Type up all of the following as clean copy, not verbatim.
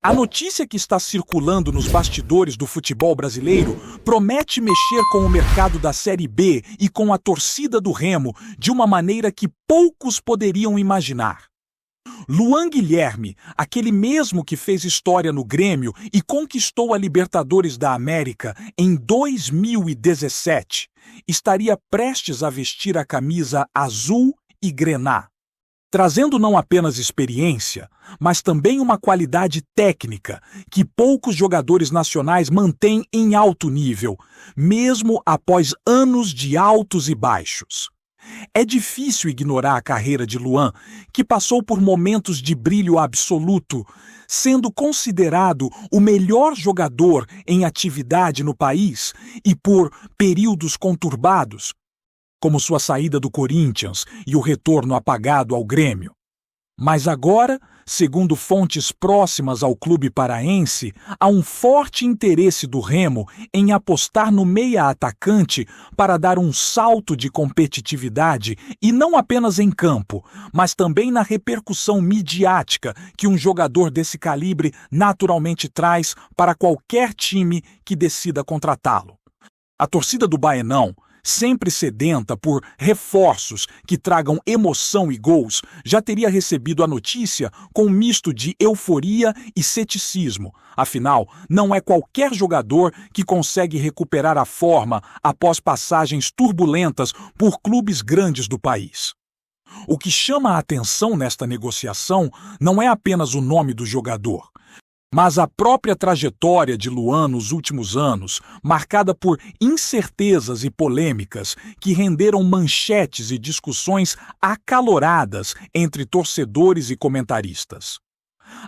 A notícia que está circulando nos bastidores do futebol brasileiro promete mexer com o mercado da Série B e com a torcida do Remo de uma maneira que poucos poderiam imaginar. Luan Guilherme, aquele mesmo que fez história no Grêmio e conquistou a Libertadores da América em 2017, estaria prestes a vestir a camisa azul e grená, trazendo não apenas experiência, mas também uma qualidade técnica que poucos jogadores nacionais mantêm em alto nível, mesmo após anos de altos e baixos. É difícil ignorar a carreira de Luan, que passou por momentos de brilho absoluto, sendo considerado o melhor jogador em atividade no país e por períodos conturbados, como sua saída do Corinthians e o retorno apagado ao Grêmio. Mas agora, segundo fontes próximas ao clube paraense, há um forte interesse do Remo em apostar no meia-atacante para dar um salto de competitividade e não apenas em campo, mas também na repercussão midiática que um jogador desse calibre naturalmente traz para qualquer time que decida contratá-lo. A torcida do Baenão, sempre sedenta por reforços que tragam emoção e gols, já teria recebido a notícia com um misto de euforia e ceticismo. Afinal, não é qualquer jogador que consegue recuperar a forma após passagens turbulentas por clubes grandes do país. O que chama a atenção nesta negociação não é apenas o nome do jogador, mas a própria trajetória de Luan nos últimos anos, marcada por incertezas e polêmicas que renderam manchetes e discussões acaloradas entre torcedores e comentaristas.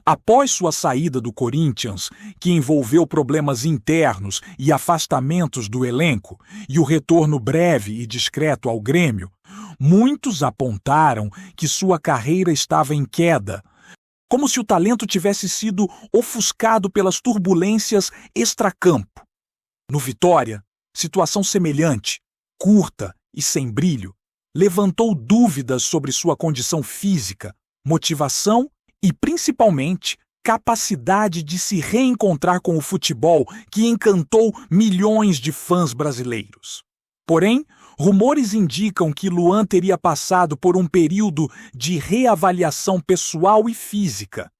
Após sua saída do Corinthians, que envolveu problemas internos e afastamentos do elenco, e o retorno breve e discreto ao Grêmio, muitos apontaram que sua carreira estava em queda, como se o talento tivesse sido ofuscado pelas turbulências extracampo. No Vitória, situação semelhante, curta e sem brilho, levantou dúvidas sobre sua condição física, motivação e, principalmente, capacidade de se reencontrar com o futebol que encantou milhões de fãs brasileiros. Porém, rumores indicam que Luan teria passado por um período de reavaliação pessoal e física,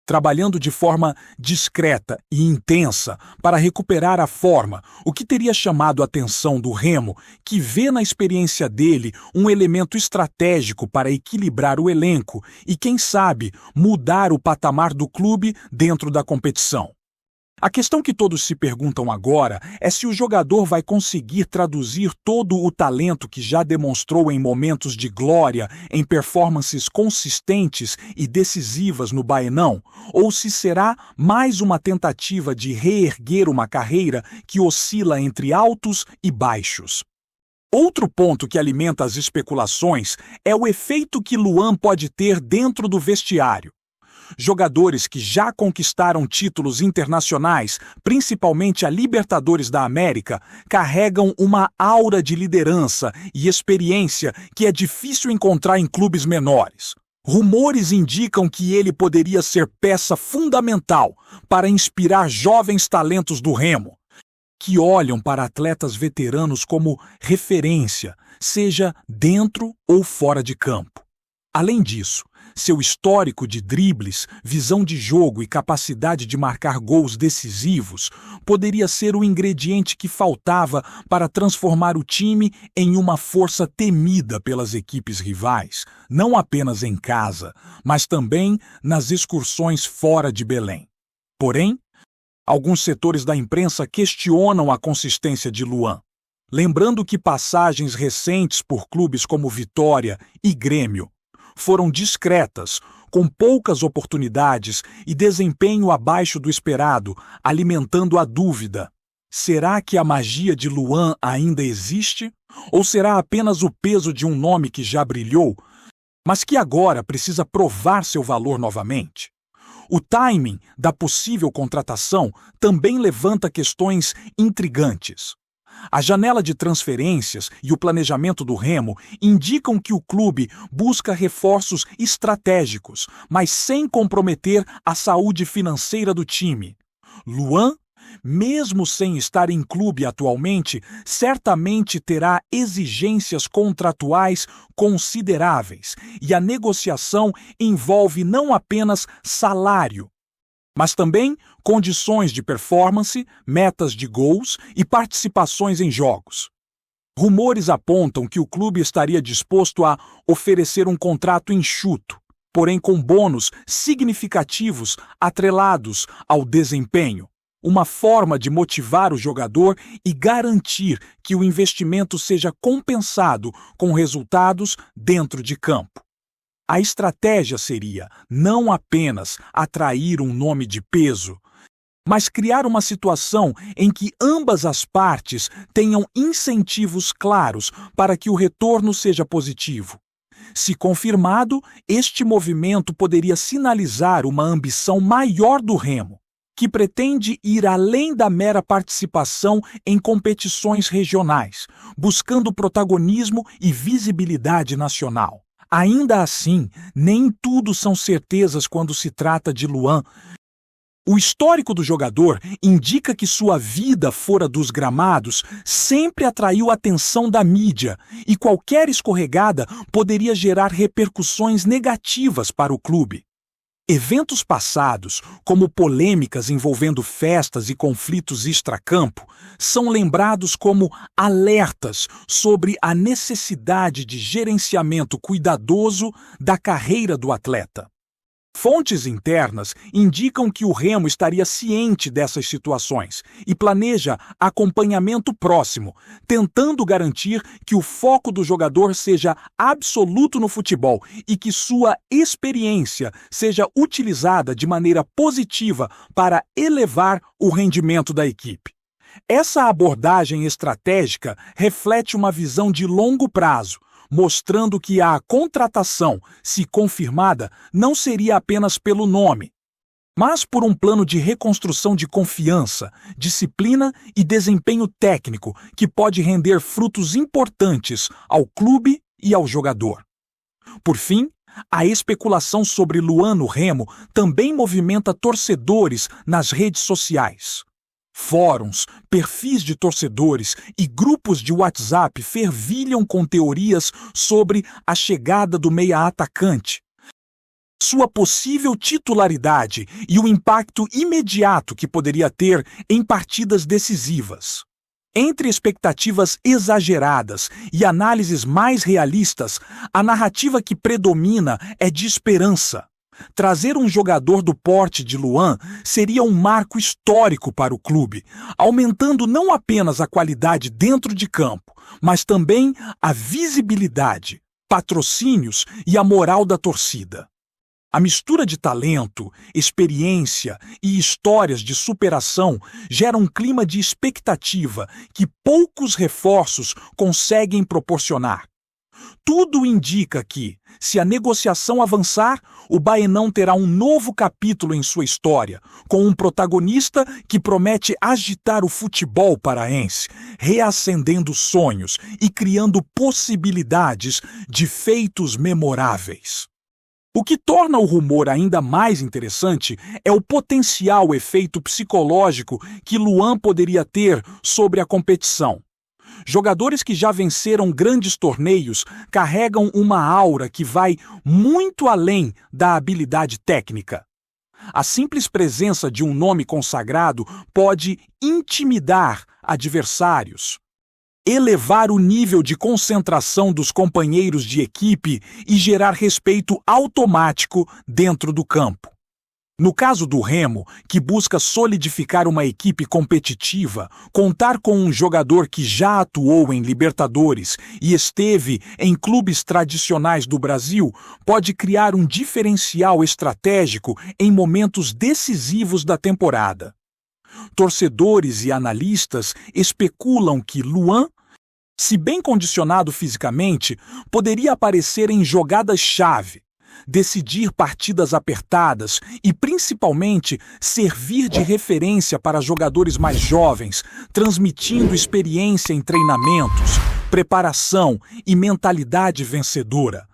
trabalhando de forma discreta e intensa para recuperar a forma, o que teria chamado a atenção do Remo, que vê na experiência dele um elemento estratégico para equilibrar o elenco e, quem sabe, mudar o patamar do clube dentro da competição. A questão que todos se perguntam agora é se o jogador vai conseguir traduzir todo o talento que já demonstrou em momentos de glória em performances consistentes e decisivas no Baenão, ou se será mais uma tentativa de reerguer uma carreira que oscila entre altos e baixos. Outro ponto que alimenta as especulações é o efeito que Luan pode ter dentro do vestiário. Jogadores que já conquistaram títulos internacionais, principalmente a Libertadores da América, carregam uma aura de liderança e experiência que é difícil encontrar em clubes menores. Rumores indicam que ele poderia ser peça fundamental para inspirar jovens talentos do Remo, que olham para atletas veteranos como referência, seja dentro ou fora de campo. Além disso, seu histórico de dribles, visão de jogo e capacidade de marcar gols decisivos poderia ser o ingrediente que faltava para transformar o time em uma força temida pelas equipes rivais, não apenas em casa, mas também nas excursões fora de Belém. Porém, alguns setores da imprensa questionam a consistência de Luan, lembrando que passagens recentes por clubes como Vitória e Grêmio foram discretas, com poucas oportunidades e desempenho abaixo do esperado, alimentando a dúvida: será que a magia de Luan ainda existe? Ou será apenas o peso de um nome que já brilhou, mas que agora precisa provar seu valor novamente? O timing da possível contratação também levanta questões intrigantes. A janela de transferências e o planejamento do Remo indicam que o clube busca reforços estratégicos, mas sem comprometer a saúde financeira do time. Luan, mesmo sem estar em clube atualmente, certamente terá exigências contratuais consideráveis, e a negociação envolve não apenas salário, mas também condições de performance, metas de gols e participações em jogos. Rumores apontam que o clube estaria disposto a oferecer um contrato enxuto, porém com bônus significativos atrelados ao desempenho, uma forma de motivar o jogador e garantir que o investimento seja compensado com resultados dentro de campo. A estratégia seria não apenas atrair um nome de peso, mas criar uma situação em que ambas as partes tenham incentivos claros para que o retorno seja positivo. Se confirmado, este movimento poderia sinalizar uma ambição maior do Remo, que pretende ir além da mera participação em competições regionais, buscando protagonismo e visibilidade nacional. Ainda assim, nem tudo são certezas quando se trata de Luan. O histórico do jogador indica que sua vida fora dos gramados sempre atraiu a atenção da mídia e qualquer escorregada poderia gerar repercussões negativas para o clube. Eventos passados, como polêmicas envolvendo festas e conflitos extracampo, são lembrados como alertas sobre a necessidade de gerenciamento cuidadoso da carreira do atleta. Fontes internas indicam que o Remo estaria ciente dessas situações e planeja acompanhamento próximo, tentando garantir que o foco do jogador seja absoluto no futebol e que sua experiência seja utilizada de maneira positiva para elevar o rendimento da equipe. Essa abordagem estratégica reflete uma visão de longo prazo, mostrando que a contratação, se confirmada, não seria apenas pelo nome, mas por um plano de reconstrução de confiança, disciplina e desempenho técnico que pode render frutos importantes ao clube e ao jogador. Por fim, a especulação sobre Luan no Remo também movimenta torcedores nas redes sociais. Fóruns, perfis de torcedores e grupos de WhatsApp fervilham com teorias sobre a chegada do meia-atacante, sua possível titularidade e o impacto imediato que poderia ter em partidas decisivas. Entre expectativas exageradas e análises mais realistas, a narrativa que predomina é de esperança. Trazer um jogador do porte de Luan seria um marco histórico para o clube, aumentando não apenas a qualidade dentro de campo, mas também a visibilidade, patrocínios e a moral da torcida. A mistura de talento, experiência e histórias de superação gera um clima de expectativa que poucos reforços conseguem proporcionar. Tudo indica que, se a negociação avançar, o Baenão terá um novo capítulo em sua história, com um protagonista que promete agitar o futebol paraense, reacendendo sonhos e criando possibilidades de feitos memoráveis. O que torna o rumor ainda mais interessante é o potencial efeito psicológico que Luan poderia ter sobre a competição. Jogadores que já venceram grandes torneios carregam uma aura que vai muito além da habilidade técnica. A simples presença de um nome consagrado pode intimidar adversários, elevar o nível de concentração dos companheiros de equipe e gerar respeito automático dentro do campo. No caso do Remo, que busca solidificar uma equipe competitiva, contar com um jogador que já atuou em Libertadores e esteve em clubes tradicionais do Brasil pode criar um diferencial estratégico em momentos decisivos da temporada. Torcedores e analistas especulam que Luan, se bem condicionado fisicamente, poderia aparecer em jogadas-chave, decidir partidas apertadas e, principalmente, servir de referência para jogadores mais jovens, transmitindo experiência em treinamentos, preparação e mentalidade vencedora.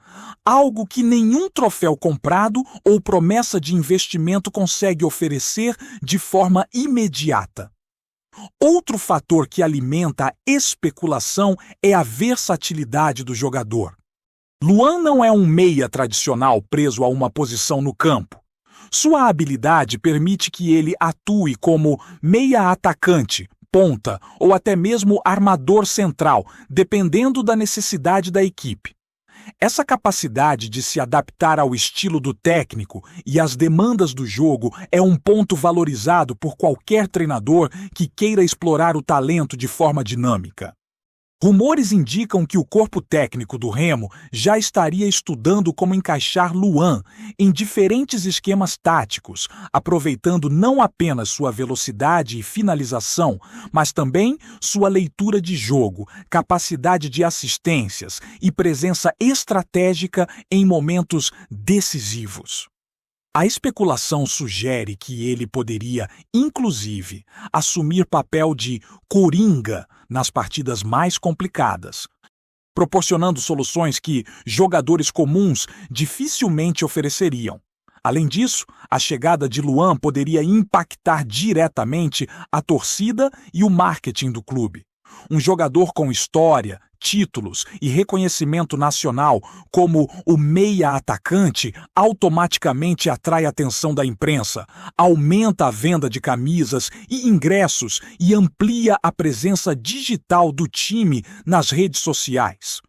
Algo que nenhum troféu comprado ou promessa de investimento consegue oferecer de forma imediata. Outro fator que alimenta a especulação é a versatilidade do jogador. Luan não é um meia tradicional preso a uma posição no campo. Sua habilidade permite que ele atue como meia atacante, ponta ou até mesmo armador central, dependendo da necessidade da equipe. Essa capacidade de se adaptar ao estilo do técnico e às demandas do jogo é um ponto valorizado por qualquer treinador que queira explorar o talento de forma dinâmica. Rumores indicam que o corpo técnico do Remo já estaria estudando como encaixar Luan em diferentes esquemas táticos, aproveitando não apenas sua velocidade e finalização, mas também sua leitura de jogo, capacidade de assistências e presença estratégica em momentos decisivos. A especulação sugere que ele poderia, inclusive, assumir papel de coringa nas partidas mais complicadas, proporcionando soluções que jogadores comuns dificilmente ofereceriam. Além disso, a chegada de Luan poderia impactar diretamente a torcida e o marketing do clube. Um jogador com história, títulos e reconhecimento nacional como o meia atacante automaticamente atrai a atenção da imprensa, aumenta a venda de camisas e ingressos e amplia a presença digital do time nas redes sociais.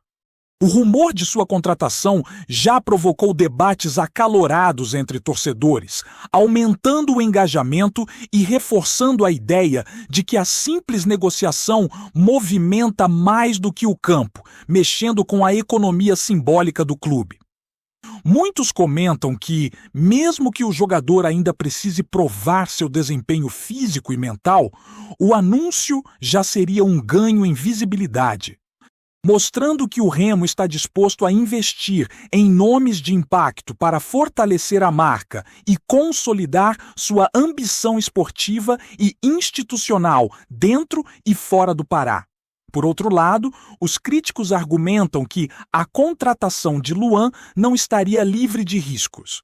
O rumor de sua contratação já provocou debates acalorados entre torcedores, aumentando o engajamento e reforçando a ideia de que a simples negociação movimenta mais do que o campo, mexendo com a economia simbólica do clube. Muitos comentam que, mesmo que o jogador ainda precise provar seu desempenho físico e mental, o anúncio já seria um ganho em visibilidade, mostrando que o Remo está disposto a investir em nomes de impacto para fortalecer a marca e consolidar sua ambição esportiva e institucional dentro e fora do Pará. Por outro lado, os críticos argumentam que a contratação de Luan não estaria livre de riscos.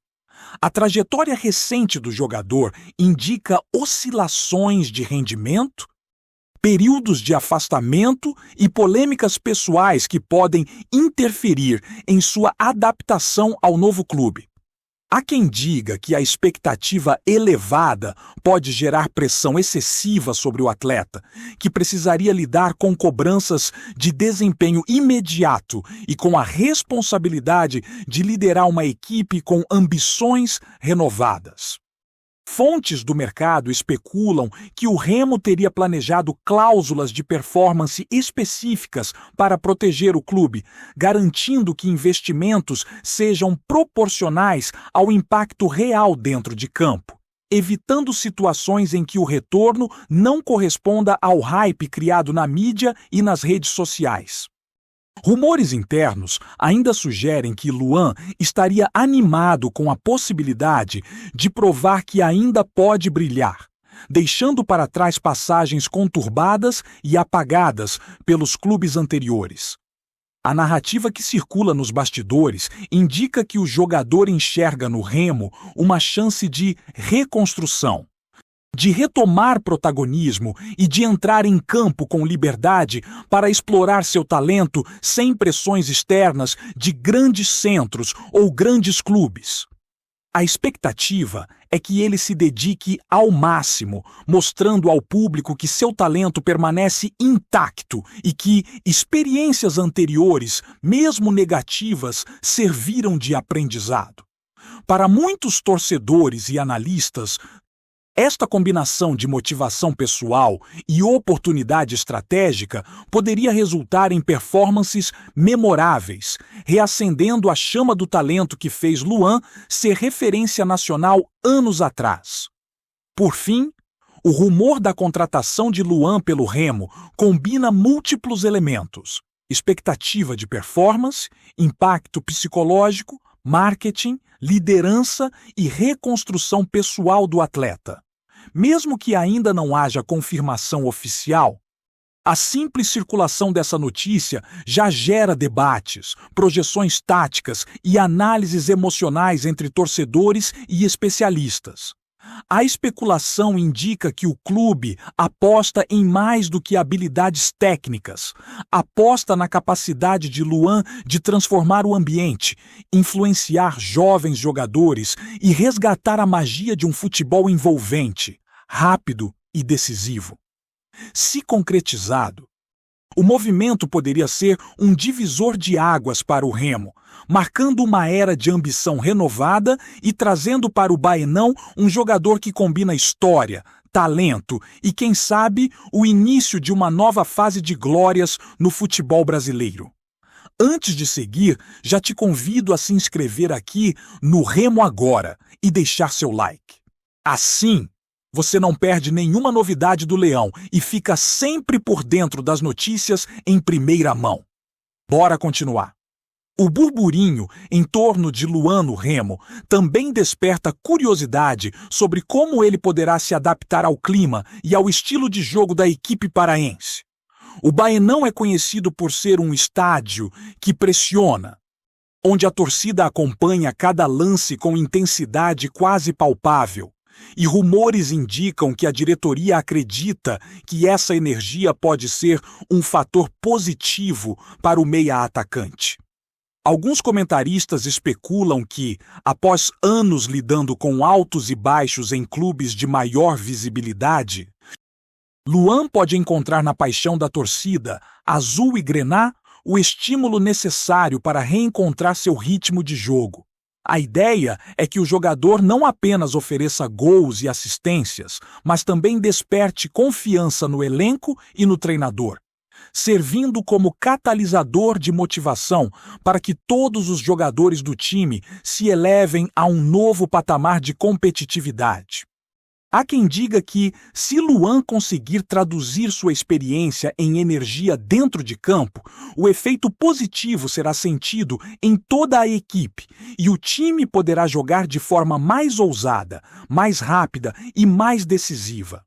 A trajetória recente do jogador indica oscilações de rendimento, períodos de afastamento e polêmicas pessoais que podem interferir em sua adaptação ao novo clube. Há quem diga que a expectativa elevada pode gerar pressão excessiva sobre o atleta, que precisaria lidar com cobranças de desempenho imediato e com a responsabilidade de liderar uma equipe com ambições renovadas. Fontes do mercado especulam que o Remo teria planejado cláusulas de performance específicas para proteger o clube, garantindo que investimentos sejam proporcionais ao impacto real dentro de campo, evitando situações em que o retorno não corresponda ao hype criado na mídia e nas redes sociais. Rumores internos ainda sugerem que Luan estaria animado com a possibilidade de provar que ainda pode brilhar, deixando para trás passagens conturbadas e apagadas pelos clubes anteriores. A narrativa que circula nos bastidores indica que o jogador enxerga no Remo uma chance de reconstrução, de retomar protagonismo e de entrar em campo com liberdade para explorar seu talento sem pressões externas de grandes centros ou grandes clubes. A expectativa é que ele se dedique ao máximo, mostrando ao público que seu talento permanece intacto e que experiências anteriores, mesmo negativas, serviram de aprendizado. Para muitos torcedores e analistas, esta combinação de motivação pessoal e oportunidade estratégica poderia resultar em performances memoráveis, reacendendo a chama do talento que fez Luan ser referência nacional anos atrás. Por fim, o rumor da contratação de Luan pelo Remo combina múltiplos elementos: expectativa de performance, impacto psicológico, marketing, liderança e reconstrução pessoal do atleta. Mesmo que ainda não haja confirmação oficial, a simples circulação dessa notícia já gera debates, projeções táticas e análises emocionais entre torcedores e especialistas. A especulação indica que o clube aposta em mais do que habilidades técnicas, aposta na capacidade de Luan de transformar o ambiente, influenciar jovens jogadores e resgatar a magia de um futebol envolvente, rápido e decisivo. Se concretizado, o movimento poderia ser um divisor de águas para o Remo, marcando uma era de ambição renovada e trazendo para o Baenão um jogador que combina história, talento e, quem sabe, o início de uma nova fase de glórias no futebol brasileiro. Antes de seguir, já te convido a se inscrever aqui no Remo Agora e deixar seu like. Assim, você não perde nenhuma novidade do Leão e fica sempre por dentro das notícias em primeira mão. Bora continuar. O burburinho em torno de Luan no Remo também desperta curiosidade sobre como ele poderá se adaptar ao clima e ao estilo de jogo da equipe paraense. O Baenão é conhecido por ser um estádio que pressiona, onde a torcida acompanha cada lance com intensidade quase palpável. E rumores indicam que a diretoria acredita que essa energia pode ser um fator positivo para o meia-atacante. Alguns comentaristas especulam que, após anos lidando com altos e baixos em clubes de maior visibilidade, Luan pode encontrar na paixão da torcida, azul e grená, o estímulo necessário para reencontrar seu ritmo de jogo. A ideia é que o jogador não apenas ofereça gols e assistências, mas também desperte confiança no elenco e no treinador, servindo como catalisador de motivação para que todos os jogadores do time se elevem a um novo patamar de competitividade. Há quem diga que, se Luan conseguir traduzir sua experiência em energia dentro de campo, o efeito positivo será sentido em toda a equipe e o time poderá jogar de forma mais ousada, mais rápida e mais decisiva.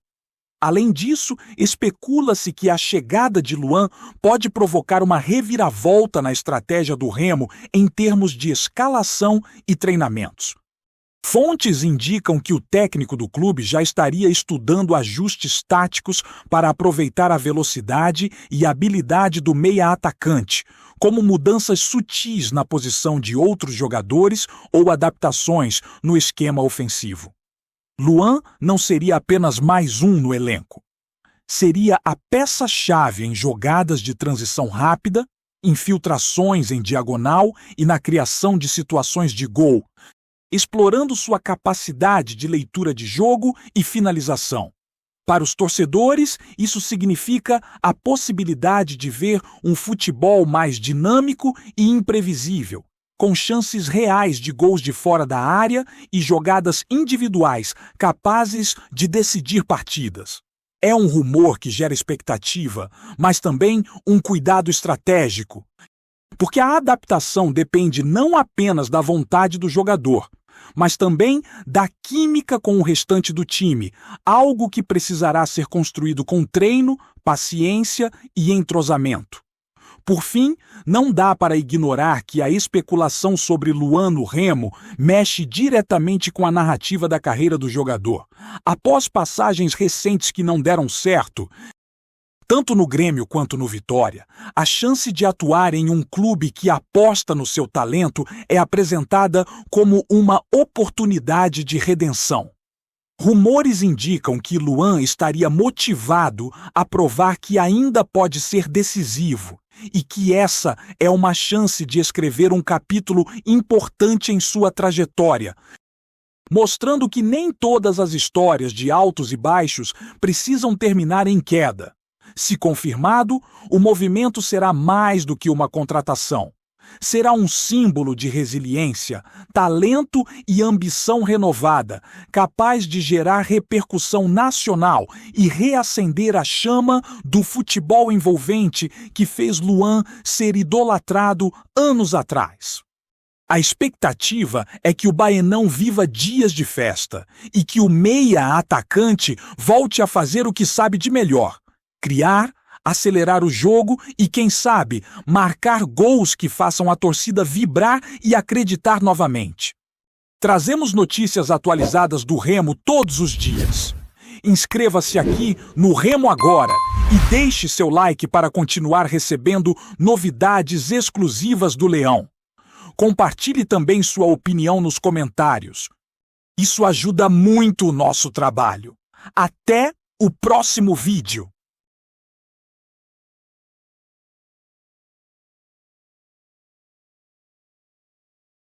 Além disso, especula-se que a chegada de Luan pode provocar uma reviravolta na estratégia do Remo em termos de escalação e treinamentos. Fontes indicam que o técnico do clube já estaria estudando ajustes táticos para aproveitar a velocidade e habilidade do meia-atacante, como mudanças sutis na posição de outros jogadores ou adaptações no esquema ofensivo. Luan não seria apenas mais um no elenco. Seria a peça-chave em jogadas de transição rápida, infiltrações em diagonal e na criação de situações de gol, explorando sua capacidade de leitura de jogo e finalização. Para os torcedores, isso significa a possibilidade de ver um futebol mais dinâmico e imprevisível, com chances reais de gols de fora da área e jogadas individuais capazes de decidir partidas. É um rumor que gera expectativa, mas também um cuidado estratégico, porque a adaptação depende não apenas da vontade do jogador, mas também da química com o restante do time, algo que precisará ser construído com treino, paciência e entrosamento. Por fim, não dá para ignorar que a especulação sobre Luan no Remo mexe diretamente com a narrativa da carreira do jogador. Após passagens recentes que não deram certo, tanto no Grêmio quanto no Vitória, a chance de atuar em um clube que aposta no seu talento é apresentada como uma oportunidade de redenção. Rumores indicam que Luan estaria motivado a provar que ainda pode ser decisivo e que essa é uma chance de escrever um capítulo importante em sua trajetória, mostrando que nem todas as histórias de altos e baixos precisam terminar em queda. Se confirmado, o movimento será mais do que uma contratação. Será um símbolo de resiliência, talento e ambição renovada, capaz de gerar repercussão nacional e reacender a chama do futebol envolvente que fez Luan ser idolatrado anos atrás. A expectativa é que o Baenão viva dias de festa e que o meia atacante volte a fazer o que sabe de melhor: criar, acelerar o jogo e, quem sabe, marcar gols que façam a torcida vibrar e acreditar novamente. Trazemos notícias atualizadas do Remo todos os dias. Inscreva-se aqui no Remo Agora e deixe seu like para continuar recebendo novidades exclusivas do Leão. Compartilhe também sua opinião nos comentários. Isso ajuda muito o nosso trabalho. Até o próximo vídeo!